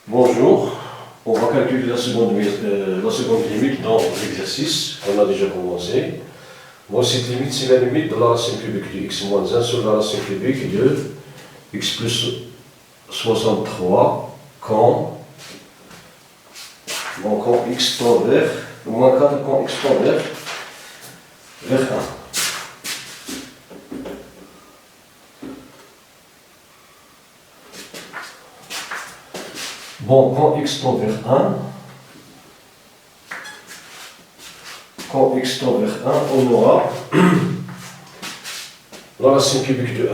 Bonjour, on va calculer la seconde limite dans l'exercice qu'on a déjà commencé. Bon, cette limite, c'est la limite de la racine cubique de x moins 1 sur la racine cubique de x plus 63 quand x tend vers moins 4 quand x tend vers 1. Bon, quand x tend vers 1, on aura la racine cubique de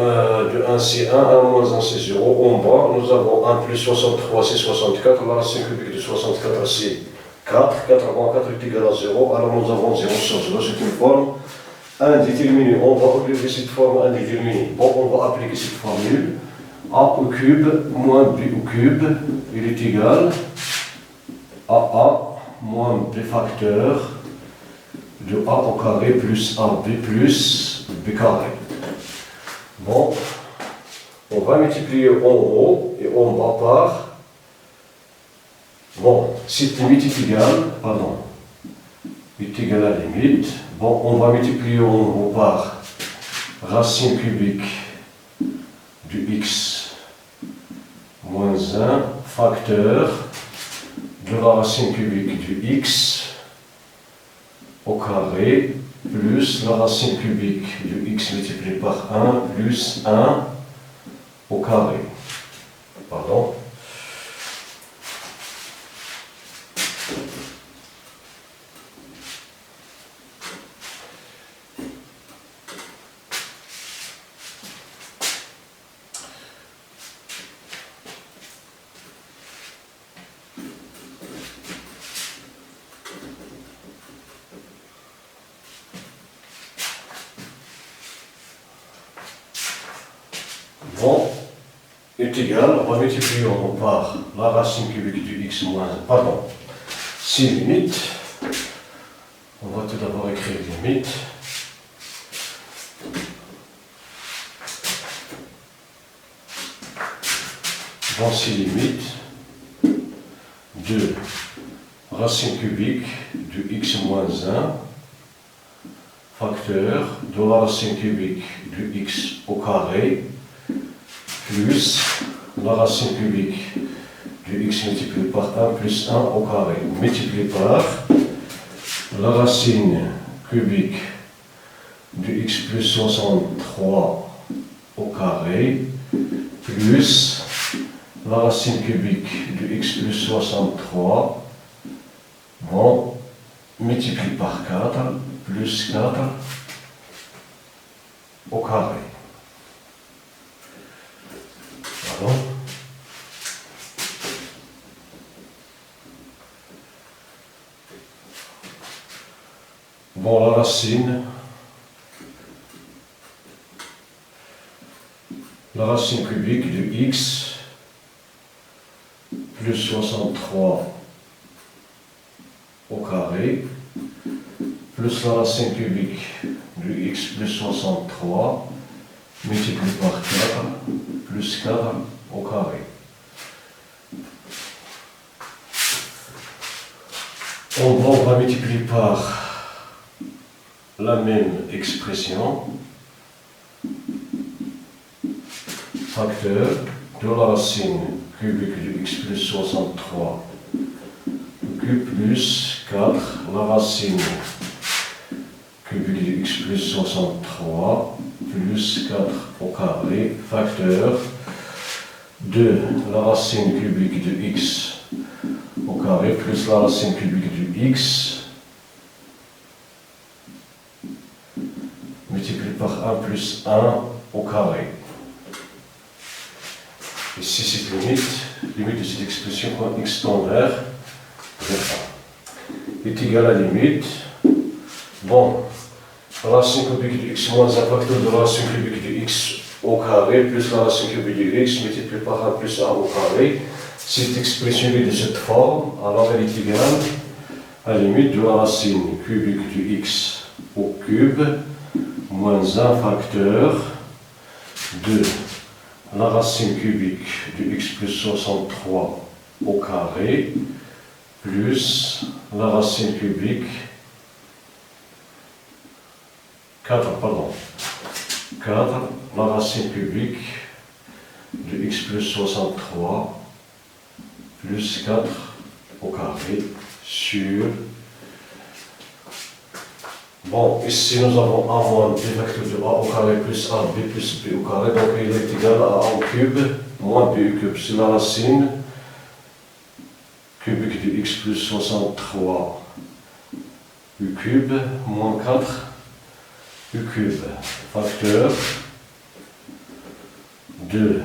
1 c'est 1, 1 moins 1 c'est 0. En bas, nous avons 1 plus 63 c'est 64. La racine cubique de 64 c'est 4. 4 moins 4 est égal à 0. Alors nous avons 0 sur 0. C'est une forme indéterminée. On va oublier cette forme indéterminée. Bon, on va appliquer cette formule. A au cube moins B au cube, il est égal à A moins B facteur de A au carré plus AB plus B carré. Bon, on va multiplier en haut et en bas par. Bon, cette limite est égale, est égale à la limite. Bon, on va multiplier en haut par racine cubique du x moins 1 facteur de la racine cubique du x au carré plus la racine cubique du x multiplié par 1 plus 1 au carré. Pardon. Bon, est égal, on va multiplier par la racine cubique du x moins, c'est limite. On va tout d'abord écrire limite. Bon, c'est limite de racine cubique du x moins 1 facteur de la racine cubique du x au carré plus la racine cubique du x multiplié par 1 plus 1 au carré, multiplié par la racine cubique du x plus 63 au carré plus la racine cubique du x plus 63, bon, multiplié par 4 plus 4 au carré. Bon, la racine cubique du x plus 63 au carré plus la racine cubique du x plus 63 multiplié par 4 plus 4 au carré. On va multiplier par la même expression, facteur de la racine cubique du x plus 63 cube plus 4, la racine cubique du x plus 63 plus 4 au carré, facteur de la racine cubique de x au carré plus la racine cubique du x multiplié par 1 plus 1 au carré. Ici, cette limite de cette expression quand x tend vers 1 est égale à la limite. Bon, la racine cubique du x moins 1 facteur de la racine cubique du x au carré plus la racine cubique du x multiplié par 1 plus 1 au carré. Cette expression est de cette forme, alors elle est égale à la limite de la racine cubique du x au cube moins 1 facteur de la racine cubique du x plus 63 au carré plus la racine cubique 4 la racine cubique de x plus 63 plus 4 au carré sur... Bon, ici nous avons a moins b facteur de a au carré plus ab plus b au carré, donc il est égal à a au cube moins b au cube. C'est la racine cubique de x plus 63 u cube moins 4 u cube. Facteur de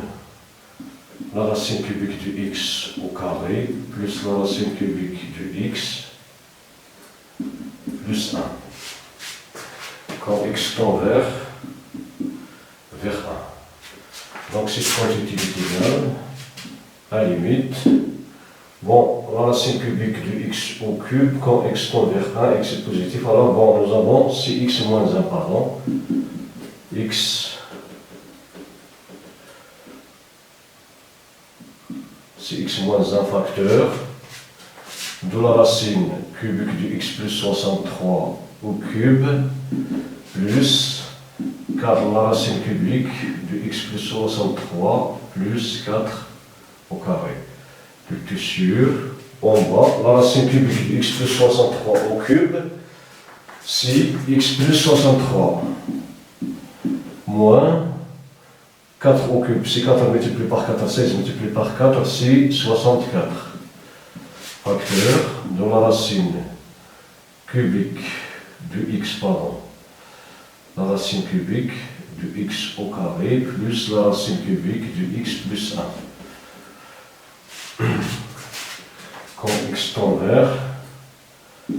la racine cubique de x au carré plus la racine cubique de x plus 1. Quand x tend vers 1. Donc cette quantité est égale à limite. Bon, la racine cubique de x au cube, quand x tend vers 1, x est positif. Alors bon, nous avons si x moins 1, pardon, x, si x moins 1 facteur de la racine cubique de x plus 63 au cube plus 4 la racine cubique de x plus 63 plus 4 au carré. Plus sûr, en bas, la racine cubique de x plus 63 au cube, si x plus 63 moins 4 au cube, si 4 multiplié par 4, 16 multiplié par 4, c'est 64. Facteur de la racine cubique de x, pardon, la racine cubique de x au carré plus la racine cubique de x plus 1. Quand x tend vers 1.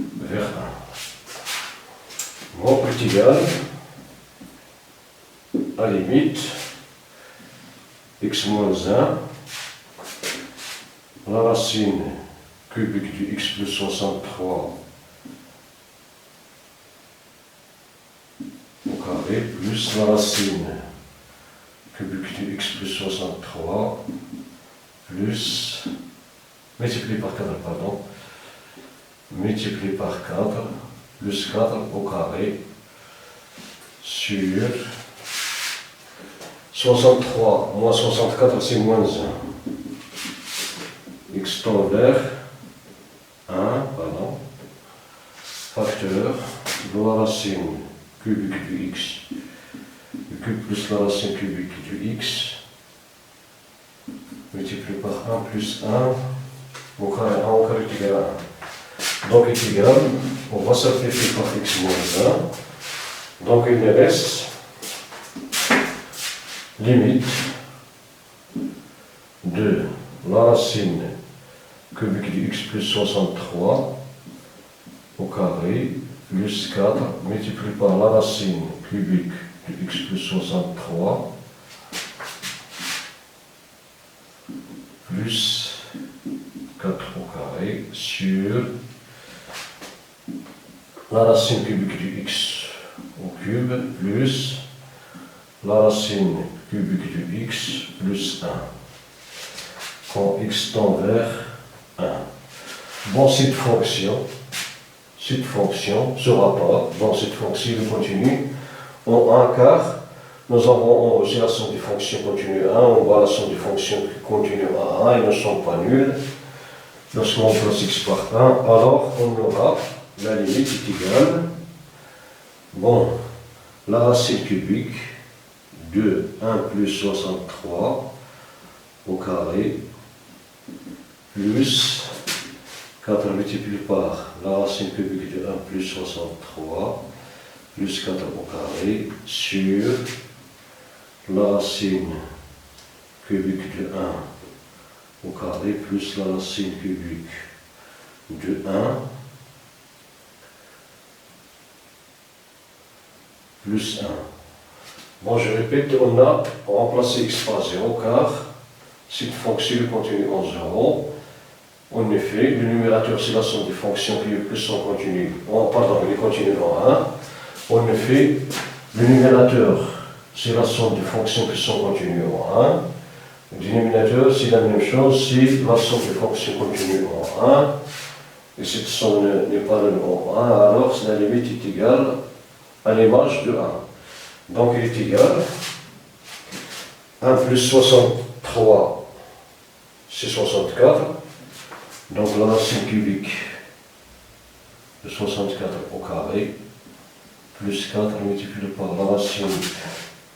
Bon, est égal à limite x moins 1, la racine cubique de x plus 63 au carré plus la racine cubique de x plus 63 plus multiplié par 4, pardon, multiplié par 4 plus 4 au carré sur 63 moins 64, c'est moins 1. X tend vers 1, pardon, facteur de la racine cubique de x, le cube plus la racine cubique de x, multiplié par 1 plus 1, au carré 1 au carré est égal à 1. Donc est égal, on va simplifier par x moins 1, donc il me reste limite de la racine cubique de x plus 63 au carré plus 4 multiplié par la racine cubique de x plus 63 plus 4 au carré sur la racine cubique de x au cube plus la racine cubique de x plus 1. Quand x tend vers 1. Bon, cette fonction, ce rapport, dans cette fonction continue, en un quart, nous avons en reçu la somme des fonctions continues à 1, on voit la somme des fonctions continues à 1, ils ne sont pas nuls. Lorsqu'on remplace x par 1, alors on aura la limite est égale, bon, la racine cubique de 1 plus 63 au carré plus 4 multiplié par la racine cubique de 1 plus 63 plus 4 au carré sur la racine cubique de 1 au carré plus la racine cubique de 1 plus 1. Bon, je répète, on a remplacé x par 0 car cette fonction continue en 0. En effet, le numérateur c'est la somme des fonctions qui sont continues, pardon, il est continu en 1. En effet, le numérateur c'est la somme des fonctions qui sont continues en 1. Le dénominateur, c'est la même chose si la somme des fonctions continue en 1, et cette somme n'est pas de en 1, alors la limite est égale à l'image de 1. Donc il est égal 1 plus 63, c'est 64. Donc la racine cubique de 64 au carré, plus 4 multiplié par la racine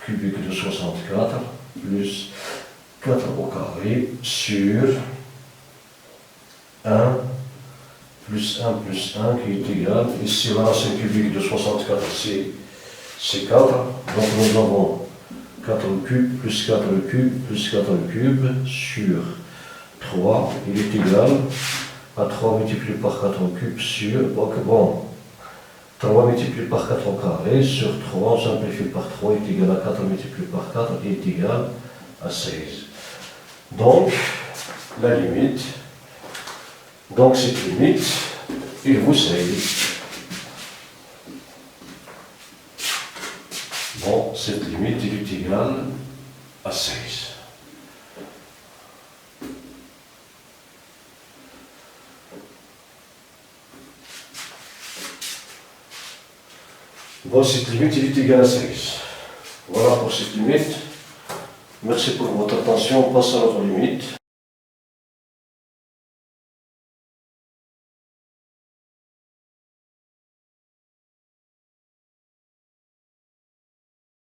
cubique de 64, plus 4 au carré, sur 1 plus 1 plus 1 qui est égal, ici la racine cubique de 64 c'est 4, donc nous avons 4 au cube plus 4 au cube plus 4 au cube sur 3, il est égal à 3 multiplié par 4 au cube sur, donc bon, 3 multiplié par 4 au carré sur 3, simplifié par 3 est égal à 4 multiplié par 4 est égal à 16. Donc, la limite, donc cette limite, il vous sait. Bon, cette limite est égale à 16. Bon, cette limite est égale à 16. Voilà pour cette limite. Merci pour votre attention. On passe à notre limite.